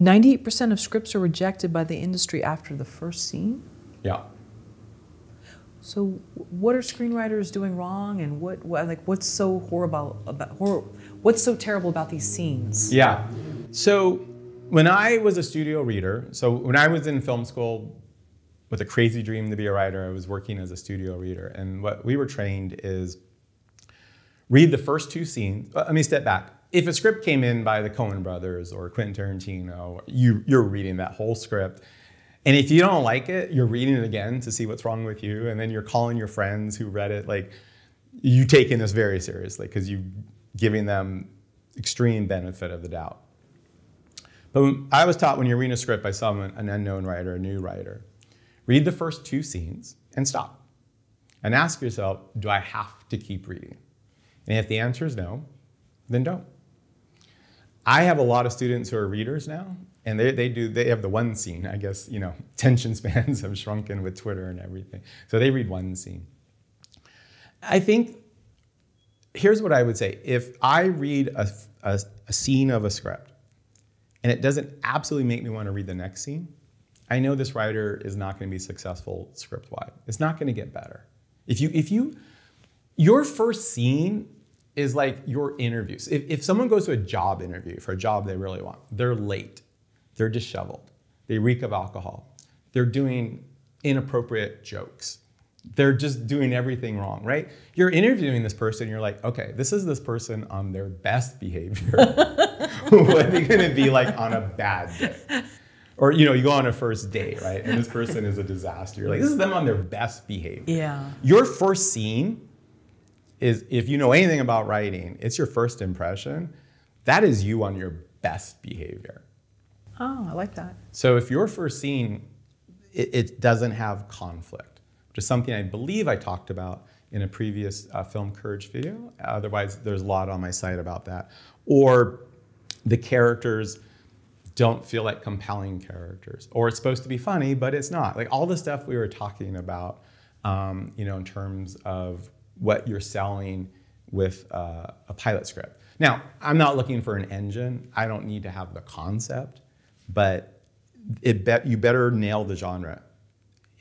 98% of scripts are rejected by the industry after the first scene? Yeah. So what are screenwriters doing wrong, and what's so horrible about what's so terrible about these scenes? Yeah. So when I was a studio reader, so when I was in film school with a crazy dream to be a writer, I was working as a studio reader. And what we were trained is read the first 2 scenes. Let me step back. If a script came in by the Coen brothers or Quentin Tarantino, you're reading that whole script. And if you don't like it, you're reading it again to see what's wrong with you. And then you're calling your friends who read it. Like, you taking this very seriously because you're giving them extreme benefit of the doubt. But I was taught when you're reading a script by someone, an unknown writer, a new writer, read the first 2 scenes and stop. And ask yourself, do I have to keep reading? And if the answer is no, then don't. I have a lot of students who are readers now, and they have the one scene. I guess, attention spans have shrunken with Twitter and everything. So they read one scene. I think, here's what I would say. If I read a scene of a script, and it doesn't absolutely make me want to read the next scene, I know this writer is not going to be successful script-wide. It's not going to get better. Your first scene is like your interviews. If someone goes to a job interview for a job they really want, they're late, they're disheveled, they reek of alcohol, they're doing inappropriate jokes, they're just doing everything wrong, right? You're interviewing this person, you're like, okay, this is this person on their best behavior. What are they gonna be like on a bad day? Or you go on a first date, right? And this person is a disaster. You're like, this is them on their best behavior. Yeah. Your first scene is, if you know anything about writing, it's your first impression. That is you on your best behavior. Oh, I like that. So if your first scene, it doesn't have conflict, which is something I believe I talked about in a previous Film Courage video. Otherwise, there's a lot on my site about that. Or the characters don't feel like compelling characters. Or it's supposed to be funny, but it's not. Like all the stuff we were talking about, in terms of what you're selling with a pilot script. Now, I'm not looking for an engine. I don't need to have the concept, but you better nail the genre.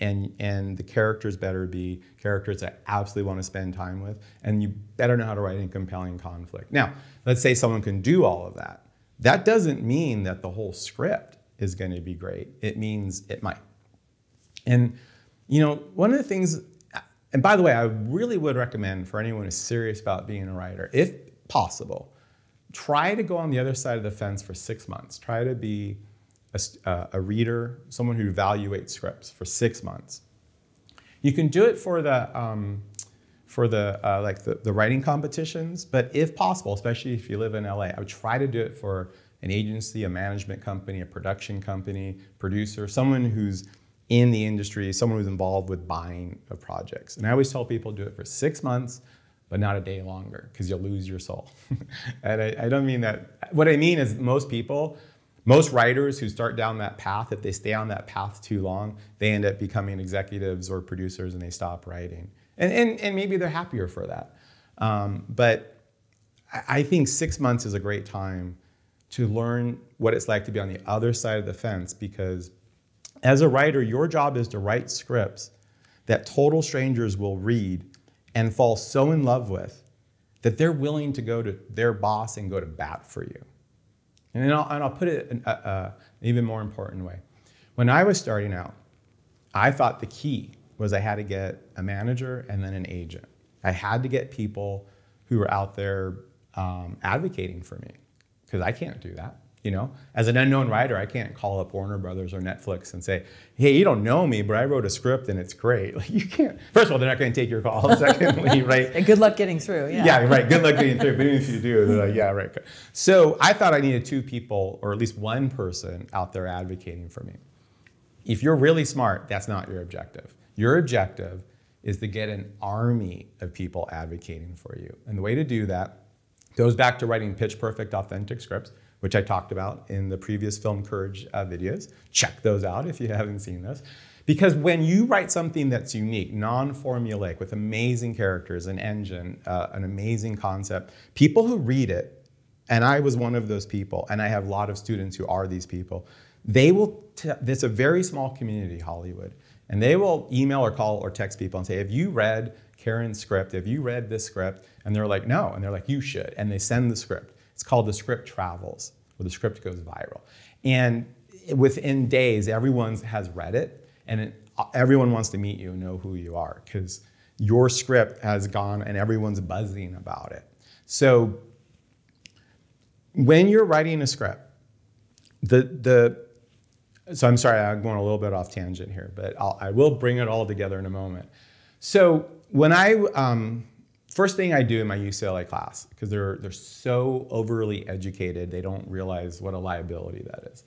And the characters better be characters that I absolutely want to spend time with, and you better know how to write in compelling conflict. Now, let's say someone can do all of that. That doesn't mean that the whole script is going to be great. It means it might. And one of the things, and by the way, I really would recommend for anyone who's serious about being a writer, if possible, try to go on the other side of the fence for 6 months. Try to be a reader, someone who evaluates scripts for 6 months. You can do it for the writing competitions, but if possible, especially if you live in LA, I would try to do it for an agency, a management company, a production company, producer, someone who's in the industry, someone who's involved with buying of projects. And I always tell people do it for 6 months, but not a day longer, because you'll lose your soul. And I don't mean that. What I mean is most writers who start down that path, if they stay on that path too long, they end up becoming executives or producers and they stop writing. And maybe they're happier for that. But I think 6 months is a great time to learn what it's like to be on the other side of the fence, because as a writer, your job is to write scripts that total strangers will read and fall so in love with that they're willing to go to their boss and go to bat for you. And I'll put it in an even more important way. When I was starting out, I thought the key was I had to get a manager and then an agent. I had to get people who were out there advocating for me, because I can't do that. As an unknown writer, I can't call up Warner Brothers or Netflix and say, hey, you don't know me, but I wrote a script and it's great. Like, you can't. First of all, they're not going to take your call. Secondly, right? And good luck getting through, yeah. Yeah, right. Good luck getting through. But even if you do, they're like, yeah, right. So I thought I needed 2 people, or at least one person out there advocating for me. If you're really smart, that's not your objective. Your objective is to get an army of people advocating for you. And the way to do that goes back to writing pitch perfect, authentic scripts, which I talked about in the previous Film Courage videos. Check those out if you haven't seen those. Because when you write something that's unique, non-formulaic, with amazing characters, an engine, an amazing concept, people who read it and I was one of those people, and I have a lot of students who are these people, they will, it's a very small community, Hollywood, and they will email or call or text people and say, have you read Karen's script? Have you read this script? And they're like, no. And they're like, you should. And they send the script. It's called The Script Travels, where the script goes viral. And within days, everyone has read it, and everyone wants to meet you and know who you are, because your script has gone and everyone's buzzing about it. So when you're writing a script, so I'm sorry, I'm going a little bit off tangent here, but I will bring it all together in a moment. So when first thing I do in my UCLA class, because they're so overly educated, they don't realize what a liability that is.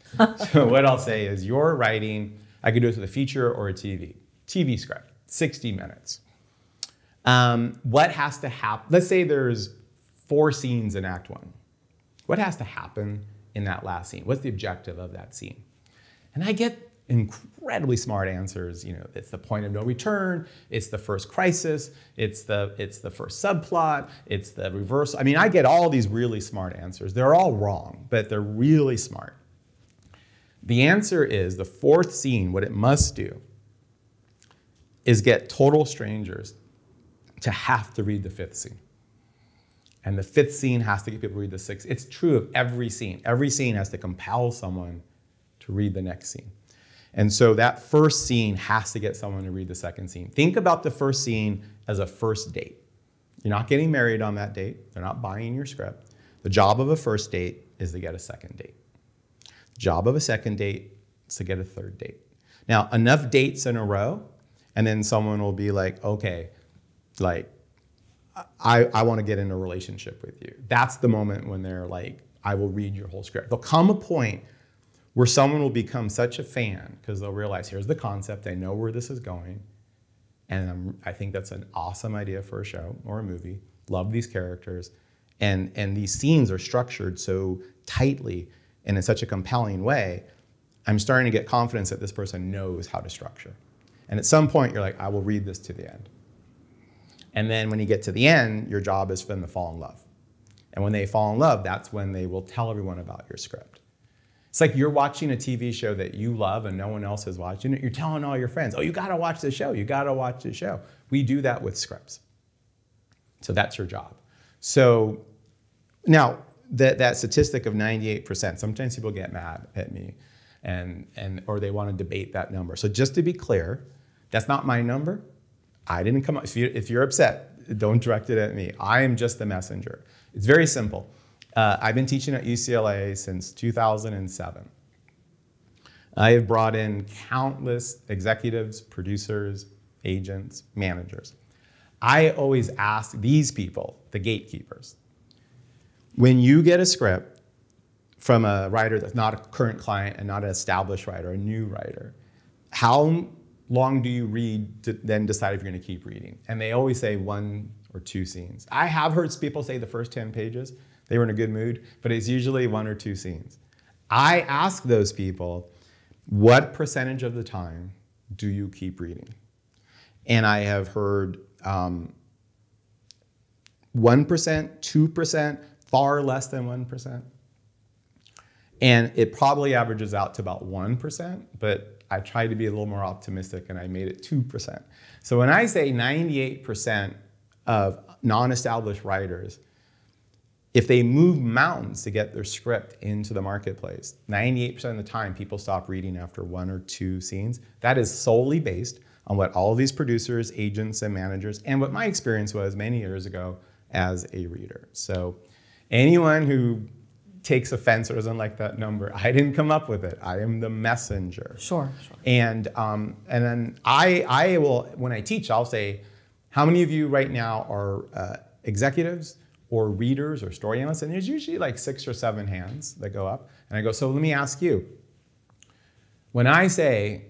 So what I'll say is, you're writing, I could do it with a feature or a TV script, 60 minutes. What has to happen? Let's say there's 4 scenes in Act 1. What has to happen in that last scene? What's the objective of that scene? And I get incredibly smart answers. You know, it's the point of no return, it's the first crisis, it's the first subplot, it's the reverse. I mean, I get all these really smart answers. They're all wrong, but they're really smart. The answer is, the 4th scene, what it must do is get total strangers to have to read the 5th scene. And the 5th scene has to get people to read the 6th. It's true of every scene. Every scene has to compel someone to read the next scene. And so that first scene has to get someone to read the 2nd scene. Think about the first scene as a first date. You're not getting married on that date. They're not buying your script. The job of a first date is to get a 2nd date. The job of a 2nd date is to get a 3rd date. Now, enough dates in a row, and then someone will be like, okay, like, I want to get in a relationship with you. That's the moment when they're like, I will read your whole script. There'll come a point where someone will become such a fan, because they'll realize, here's the concept, I know where this is going, and I think that's an awesome idea for a show or a movie. Love these characters, and these scenes are structured so tightly and in such a compelling way. I'm starting to get confidence that this person knows how to structure. And at some point, you're like, I will read this to the end. And then when you get to the end, your job is for them to fall in love. And when they fall in love, that's when they will tell everyone about your script. It's like you're watching a TV show that you love and no one else is watching it. You're telling all your friends, oh, you gotta watch this show, you gotta watch this show. We do that with scripts. So that's your job. So now, that statistic of 98%, sometimes people get mad at me or they want to debate that number. So just to be clear, that's not my number. I didn't come up, if you're upset, don't direct it at me. I am just the messenger. It's very simple. I've been teaching at UCLA since 2007. I have brought in countless executives, producers, agents, managers. I always ask these people, the gatekeepers, when you get a script from a writer that's not a current client and not an established writer, a new writer, how long do you read to then decide if you're going to keep reading? And they always say 1 or 2 scenes. I have heard people say the first 10 pages, they were in a good mood, but it's usually 1 or 2 scenes. I ask those people, what percentage of the time do you keep reading? And I have heard 1%, 2%, far less than 1%. And it probably averages out to about 1%, but I tried to be a little more optimistic and I made it 2%. So when I say 98% of non-established writers, if they move mountains to get their script into the marketplace, 98% of the time people stop reading after 1 or 2 scenes. That is solely based on what all of these producers, agents, and managers, and what my experience was many years ago as a reader. So anyone who takes offense or doesn't like that number, I didn't come up with it. I am the messenger. Sure. And then I will, when I teach, I'll say, how many of you right now are executives or readers or story analysts? And there's usually like 6 or 7 hands that go up. And I go, so let me ask you, when I say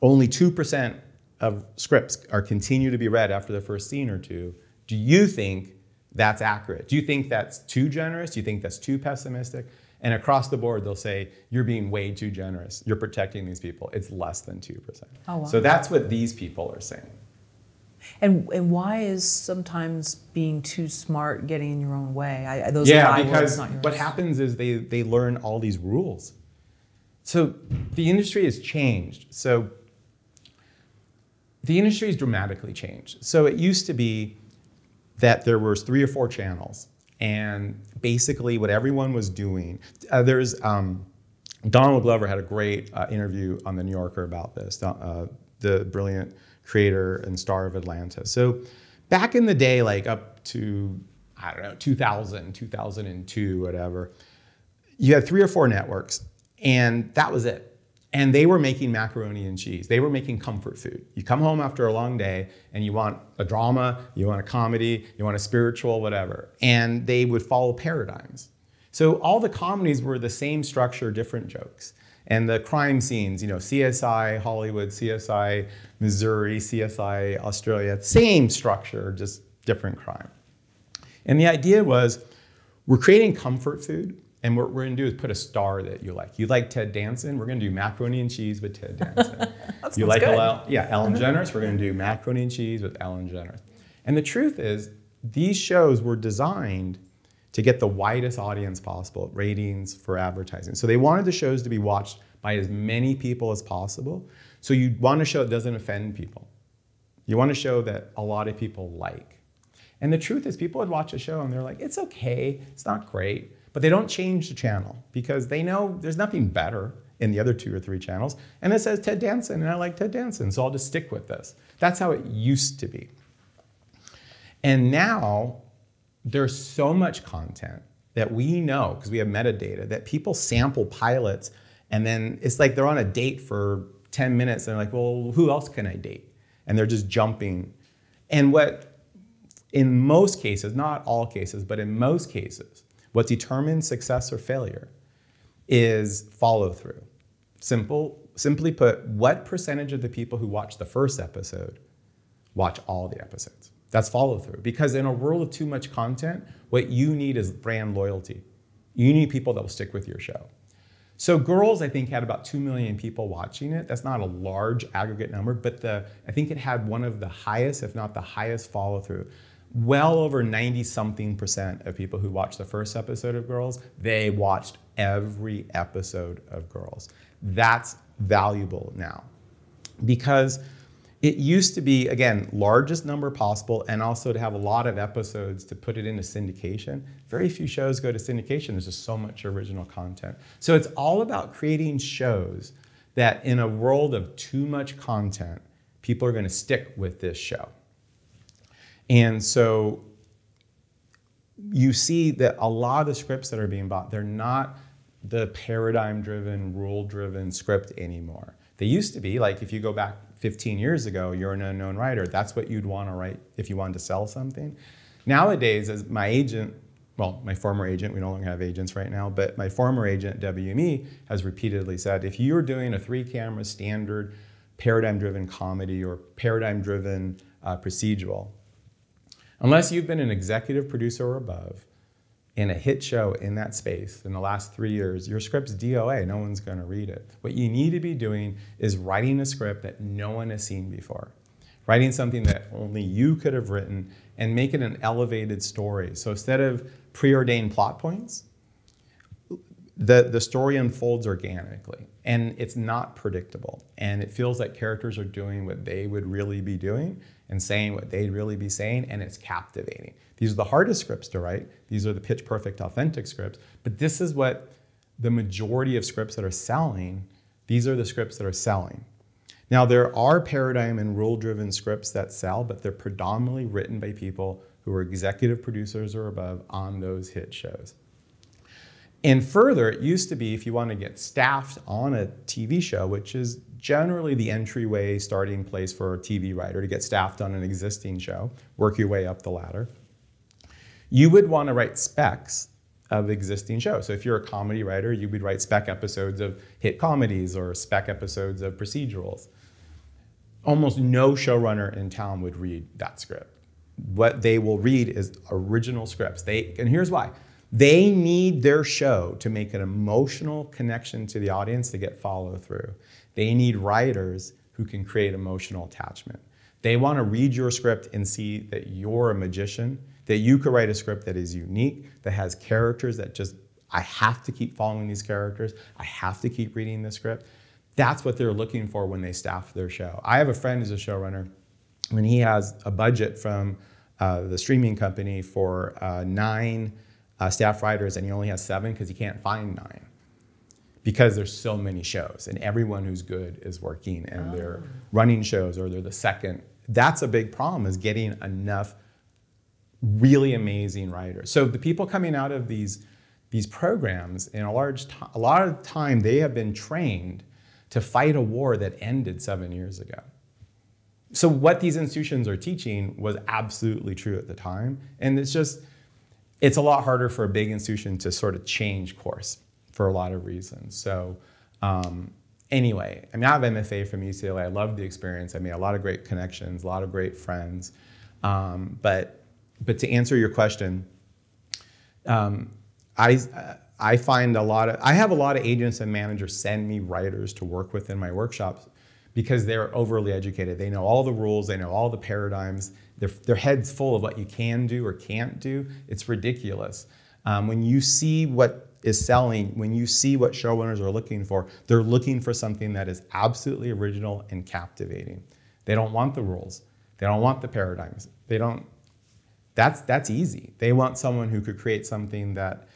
only 2% of scripts are continue to be read after the first scene or 2, do you think that's accurate? Do you think that's too generous? Do you think that's too pessimistic? And across the board, they'll say, you're being way too generous. You're protecting these people. It's less than 2%. Oh, wow. So that's what these people are saying. And why is sometimes being too smart getting in your own way? Those are Yeah, my words, because not yours. what happens is they learn all these rules. So the industry has changed. So the industry has dramatically changed. So it used to be that there was 3 or 4 channels, and basically what everyone was doing, Donald Glover had a great interview on The New Yorker about this, the brilliant creator and star of Atlanta. So back in the day, like up to, I don't know, 2000, 2002, whatever, you had 3 or 4 networks, and that was it. And they were making macaroni and cheese. They were making comfort food. You come home after a long day and you want a drama, you want a comedy, you want a spiritual, whatever. And they would follow paradigms. So all the comedies were the same structure, different jokes. And the crime scenes, you know, CSI Hollywood, CSI Missouri, CSI Australia, same structure, just different crime. And the idea was, we're creating comfort food, and what we're gonna do is put a star that you like. You like Ted Danson? We're gonna do macaroni and cheese with Ted Danson. You like good. Ellen DeGeneres? We're gonna do macaroni and cheese with Ellen DeGeneres. And the truth is, these shows were designed to get the widest audience possible, ratings for advertising. So they wanted the shows to be watched by as many people as possible. So you want a show that doesn't offend people. You want a show that a lot of people like. And the truth is, people would watch a show and they're like, it's okay, it's not great. But they don't change the channel because they know there's nothing better in the other 2 or 3 channels. And it says Ted Danson, and I like Ted Danson, so I'll just stick with this. That's how it used to be. And now there's so much content that we know, because we have metadata, that people sample pilots, and then it's like they're on a date for 10 minutes, and they're like, well, who else can I date? And they're just jumping. And what, in most cases, not all cases, but in most cases, what determines success or failure is follow through. Simply put, what percentage of the people who watch the first episode watch all the episodes? That's follow through. Because in a world of too much content, what you need is brand loyalty. You need people that will stick with your show. So Girls, I think, had about 2 million people watching it. That's not a large aggregate number, but I think it had one of the highest, if not the highest, follow through. Well over 90-something% of people who watched the first episode of Girls, they watched every episode of Girls. That's valuable now. Because it used to be, again, largest number possible, and also to have a lot of episodes to put it into syndication. Very few shows go to syndication. There's just so much original content. So it's all about creating shows that in a world of too much content, people are going to stick with this show. And so you see that a lot of the scripts that are being bought, they're not the paradigm-driven, rule-driven script anymore. They used to be, like if you go back 15 years ago, you're an unknown writer. That's what you'd want to write if you wanted to sell something. Nowadays, as my agent, well, my former agent, we no longer have agents right now, but my former agent, WME, has repeatedly said, if you're doing a 3-camera standard paradigm-driven comedy or paradigm-driven procedural, unless you've been an executive producer or above in a hit show in that space in the last 3 years, your script's DOA, no one's gonna read it. What you need to be doing is writing a script that no one has seen before. Writing something that only you could have written and make it an elevated story. So instead of preordained plot points, the story unfolds organically, and it's not predictable. And it feels like characters are doing what they would really be doing and saying what they'd really be saying, and it's captivating. These are the hardest scripts to write. These are the pitch perfect, authentic scripts. But this is what the majority of scripts that are selling, these are the scripts that are selling. Now, there are paradigm and rule-driven scripts that sell, but they're predominantly written by people who are executive producers or above on those hit shows. And further, it used to be if you want to get staffed on a TV show, which is generally the entryway starting place for a TV writer to get staffed on an existing show, work your way up the ladder, you would want to write specs of existing shows. So if you're a comedy writer, you would write spec episodes of hit comedies or spec episodes of procedurals. Almost no showrunner in town would read that script. What they will read is original scripts. And here's why. They need their show to make an emotional connection to the audience to get follow through. They need writers who can create emotional attachment. They want to read your script and see that you're a magician, that you could write a script that is unique, that has characters that just, I have to keep following these characters. I have to keep reading the script. That's what they're looking for when they staff their show. I have a friend who's a showrunner, and he has a budget from the streaming company for 9 staff writers, and he only has 7 because he can't find 9. Because there's so many shows, and everyone who's good is working, and they're running shows, or they're the second. That's a big problem, is getting enough really amazing writers. So the people coming out of these programs, in a lot of time, they have been trained to fight a war that ended 7 years ago. So what these institutions are teaching was absolutely true at the time, and it's a lot harder for a big institution to sort of change course for a lot of reasons. So anyway, I mean, I have MFA from UCLA. I loved the experience. I made a lot of great connections, a lot of great friends. But to answer your question, I find I have a lot of agents and managers send me writers to work with in my workshops because they're overly educated. They know all the rules, they know all the paradigms. Their head's full of what you can do or can't do. It's ridiculous. When you see what is selling, when you see what showrunners are looking for, they're looking for something that is absolutely original and captivating. They don't want the rules. They don't want the paradigms. That's easy. They want someone who could create something that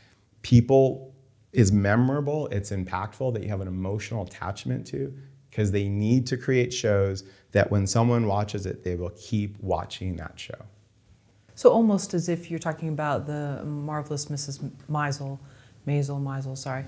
is memorable, it's impactful, that you have an emotional attachment to, because they need to create shows that when someone watches it, they will keep watching that show. So almost as if you're talking about the marvelous Mrs. Maisel, sorry.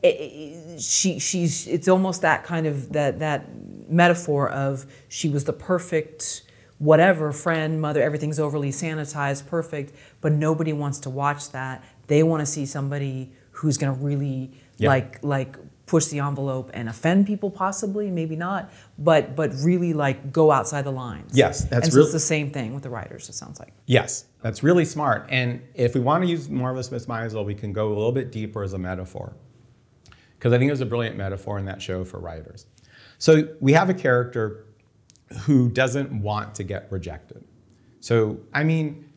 It's almost that kind of that metaphor of she was the perfect whatever friend, mother, everything's overly sanitized, perfect, but nobody wants to watch that. They want to see somebody who's going to really like push the envelope and offend people, possibly, maybe not, but really like go outside the lines. Yes, and so it's the same thing with the writers, it sounds like. Yes, that's really smart. And if we want to use Marvelous Miss Maisel, we can go a little bit deeper as a metaphor, because I think there's a brilliant metaphor in that show for writers. So we have a character who doesn't want to get rejected. So, I mean,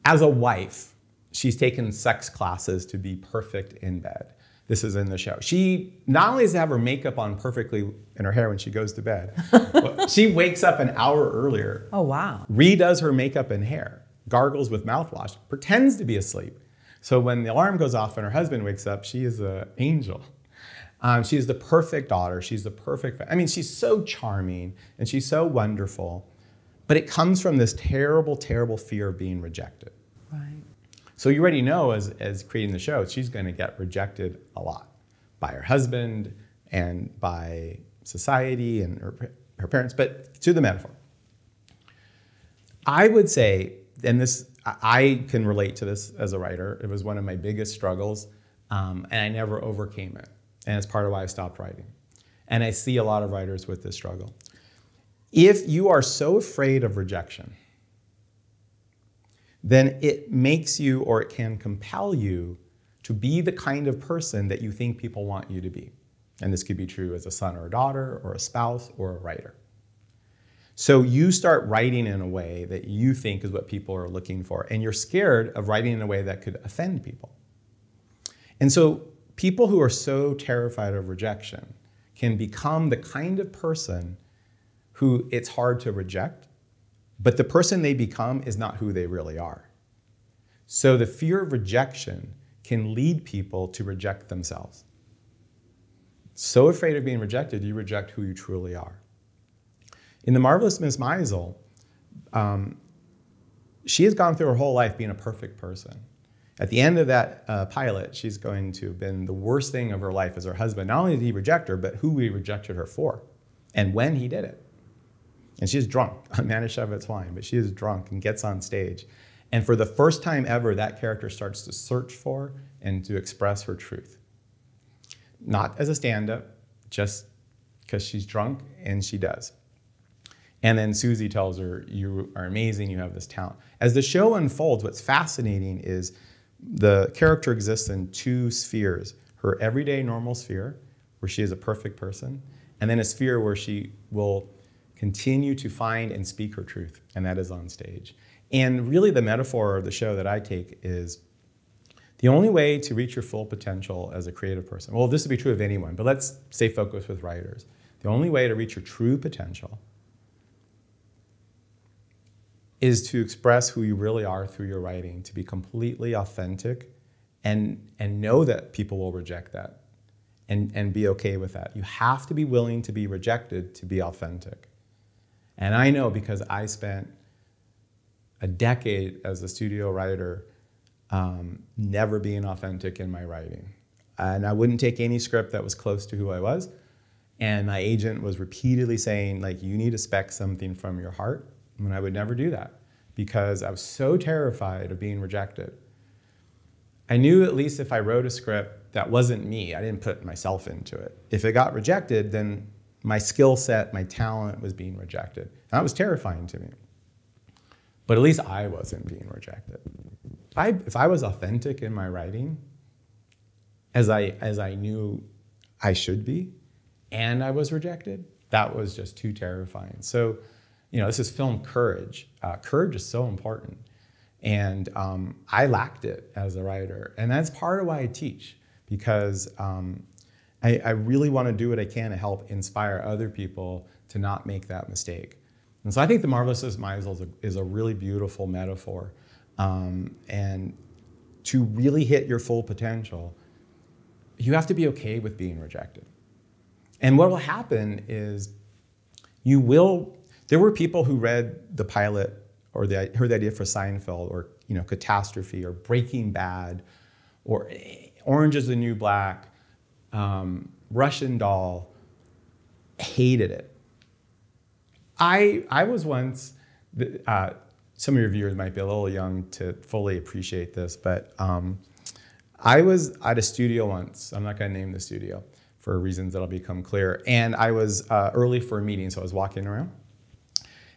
as a wife, she's taken sex classes to be perfect in bed. This is in the show. She not only does have her makeup on perfectly in her hair when she goes to bed, but she wakes up an hour earlier. Oh, wow. Redoes her makeup and hair, gargles with mouthwash, pretends to be asleep. So when the alarm goes off and her husband wakes up, she is an angel. She is the perfect daughter. She's the perfect, I mean, she's so charming and she's so wonderful, but it comes from this terrible, terrible fear of being rejected. Right. So you already know as creating the show, she's going to get rejected a lot by her husband and by society and her parents, but to the metaphor. I would say, and this, I can relate to this as a writer, it was one of my biggest struggles, and I never overcame it. And it's part of why I stopped writing. And I see a lot of writers with this struggle. If you are so afraid of rejection, then it makes you, or it can compel you, to be the kind of person that you think people want you to be. And this could be true as a son or a daughter, or a spouse, or a writer. So you start writing in a way that you think is what people are looking for, and you're scared of writing in a way that could offend people. And so people who are so terrified of rejection can become the kind of person who it's hard to reject, but the person they become is not who they really are. So the fear of rejection can lead people to reject themselves. So afraid of being rejected, you reject who you truly are. In The Marvelous Miss Maisel, she has gone through her whole life being a perfect person. At the end of that pilot, she's going to have been the worst thing of her life as her husband. Not only did he reject her, but who he rejected her for, and when he did it. And she's drunk on Manischewitz wine, but she is drunk and gets on stage. And for the first time ever, that character starts to search for and to express her truth. Not as a stand-up, just because she's drunk, and she does. And then Susie tells her, you are amazing, you have this talent. As the show unfolds, what's fascinating is the character exists in 2 spheres. Her everyday normal sphere, where she is a perfect person, and then a sphere where she will continue to find and speak her truth, and that is on stage. And really the metaphor of the show that I take is the only way to reach your full potential as a creative person, well, this would be true of anyone, but let's stay focused with writers. The only way to reach your true potential is to express who you really are through your writing, to be completely authentic and know that people will reject that and be okay with that. You have to be willing to be rejected to be authentic. And I know because I spent a decade as a studio writer never being authentic in my writing. And I wouldn't take any script that was close to who I was. And my agent was repeatedly saying, like, you need to spec something from your heart. And I would never do that because I was so terrified of being rejected. I knew at least if I wrote a script that wasn't me, I didn't put myself into it. If it got rejected, then my skill set, my talent was being rejected. And that was terrifying to me. But at least I wasn't being rejected. If I was authentic in my writing, as I knew I should be, and I was rejected, that was just too terrifying. So, you know, this is film courage. Courage is so important. And I lacked it as a writer. And that's part of why I teach, because I really want to do what I can to help inspire other people to not make that mistake. And so I think The Marvelous Mrs. Maisel is a really beautiful metaphor. And to really hit your full potential, you have to be okay with being rejected. And what will happen is there were people who read the pilot or heard the idea for Seinfeld or, you know, Catastrophe or Breaking Bad or Orange is the New Black, Russian Doll, hated it. I was once, some of your viewers might be a little young to fully appreciate this, but I was at a studio once. I'm not going to name the studio for reasons that'll become clear. And I was early for a meeting, so I was walking around.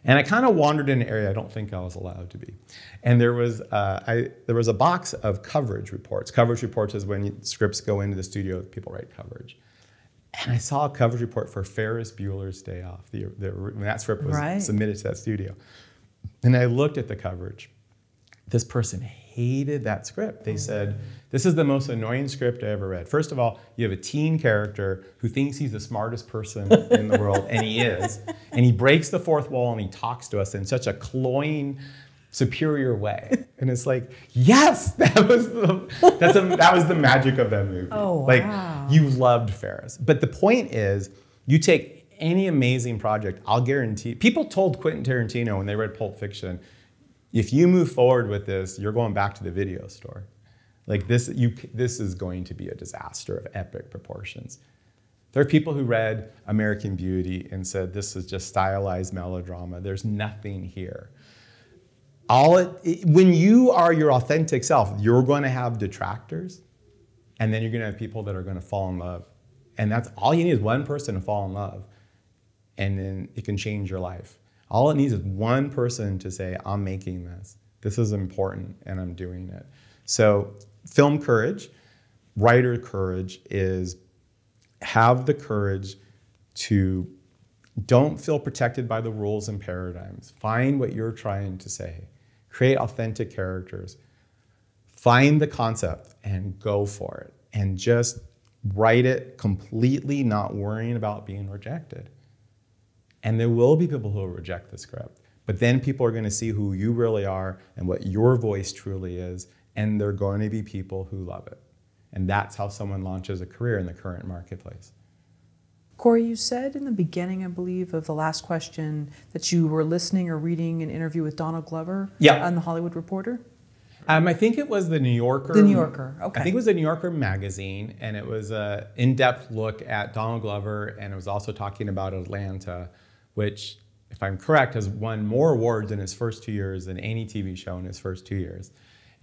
And I kind of wandered in an area I don't think I was allowed to be. And there was a box of coverage reports. Coverage reports is when scripts go into the studio, people write coverage. And I saw a coverage report for Ferris Bueller's Day Off. When that script was submitted to that studio. And I looked at the coverage. This person hated that script. They said, this is the most annoying script I ever read. First of all, you have a teen character who thinks he's the smartest person in the world, and he is. And he breaks the fourth wall and he talks to us in such a cloying, superior way. And it's like, yes, that was the magic of that movie. Oh, wow. Like, you loved Ferris. But the point is, you take any amazing project, I'll guarantee, people told Quentin Tarantino when they read Pulp Fiction, if you move forward with this, you're going back to the video store. Like this is going to be a disaster of epic proportions. There are people who read American Beauty and said, this is just stylized melodrama. There's nothing here. When you are your authentic self, you're going to have detractors, and then you're going to have people that are going to fall in love. And that's all you need is one person to fall in love, and then it can change your life. All it needs is one person to say, I'm making this. This is important, and I'm doing it. So film courage, writer courage is have the courage to don't feel protected by the rules and paradigms. Find what you're trying to say. Create authentic characters. Find the concept and go for it. And just write it completely, not worrying about being rejected. And there will be people who will reject the script. But then people are going to see who you really are and what your voice truly is. And there are going to be people who love it. And that's how someone launches a career in the current marketplace. Corey, you said in the beginning, I believe, of the last question that you were listening or reading an interview with Donald Glover on The Hollywood Reporter. I think it was the New Yorker. The New Yorker, okay. I think it was the New Yorker magazine, and it was an in-depth look at Donald Glover, and it was also talking about Atlanta, which, if I'm correct, has won more awards in his first 2 years than any TV show in his first 2 years.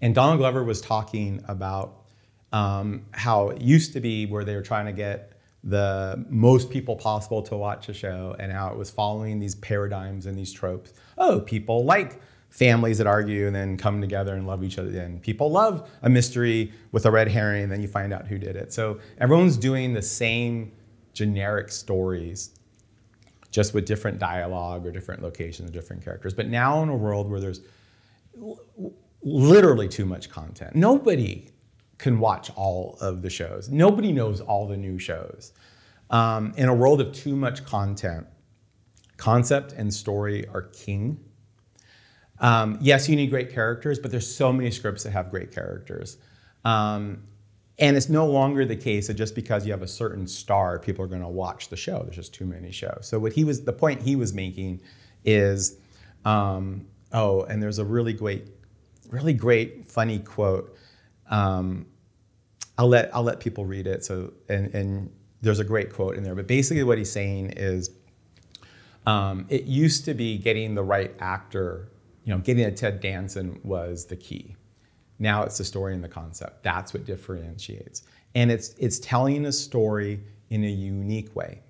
And Donald Glover was talking about how it used to be where they were trying to get the most people possible to watch a show, and how it was following these paradigms and these tropes. Oh, people like families that argue and then come together and love each other. And people love a mystery with a red herring and then you find out who did it. So everyone's doing the same generic stories just with different dialogue or different locations, different characters. But now in a world where there's literally too much content, nobody can watch all of the shows. Nobody knows all the new shows. In a world of too much content, concept and story are king. Yes, you need great characters, but there's so many scripts that have great characters. And it's no longer the case that just because you have a certain star, people are going to watch the show. There's just too many shows. So the point he was making is, and there's a really great, funny quote. I'll let people read it. So and there's a great quote in there. But basically, what he's saying is, it used to be getting the right actor. Getting a Ted Danson was the key. Now it's the story and the concept. That's what differentiates. And it's telling a story in a unique way.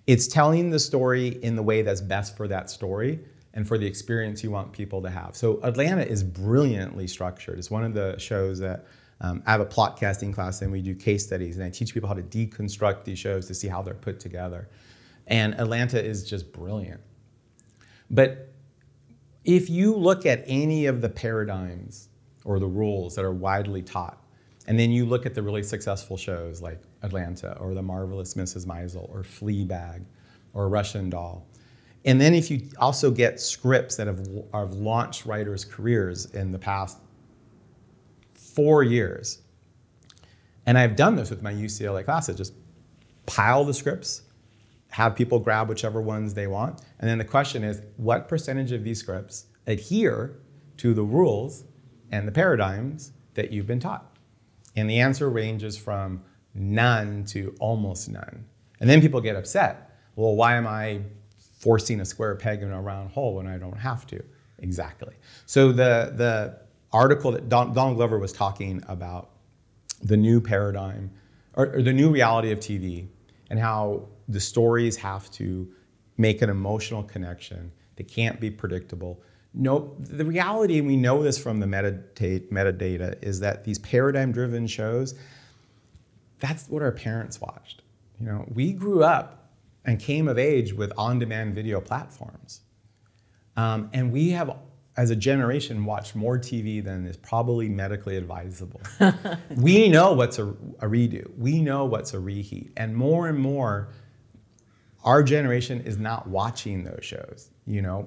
It's telling the story in the way that's best for that story and for the experience you want people to have. So Atlanta is brilliantly structured. It's one of the shows that I have a plot casting class and we do case studies and I teach people how to deconstruct these shows to see how they're put together. And Atlanta is just brilliant. But if you look at any of the paradigms or the rules that are widely taught, and then you look at the really successful shows like Atlanta or The Marvelous Mrs. Maisel or Fleabag or Russian Doll, and then if you also get scripts that have launched writers' careers in the past 4 years, and I've done this with my UCLA classes, just pile the scripts, have people grab whichever ones they want, and then the question is, what percentage of these scripts adhere to the rules and the paradigms that you've been taught? And the answer ranges from none to almost none. And then people get upset. Well, why am I forcing a square peg in a round hole when I don't have to? Exactly. So the article that Donald Glover was talking about, the new paradigm, or the new reality of TV, and how the stories have to make an emotional connection. They can't be predictable. No, the reality, and we know this from the metadata, is that these paradigm-driven shows, that's what our parents watched. We grew up and came of age with on-demand video platforms. And we have, as a generation, watched more TV than is probably medically advisable. We know what's a redo. We know what's a reheat. And more, our generation is not watching those shows.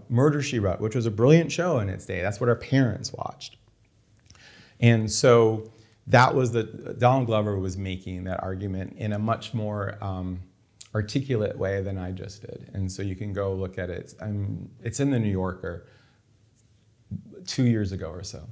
Murder, She Wrote, which was a brilliant show in its day. That's what our parents watched. And so that was Donald Glover was making that argument in a much more articulate way than I just did. And so you can go look at it. It's in the New Yorker 2 years ago or so.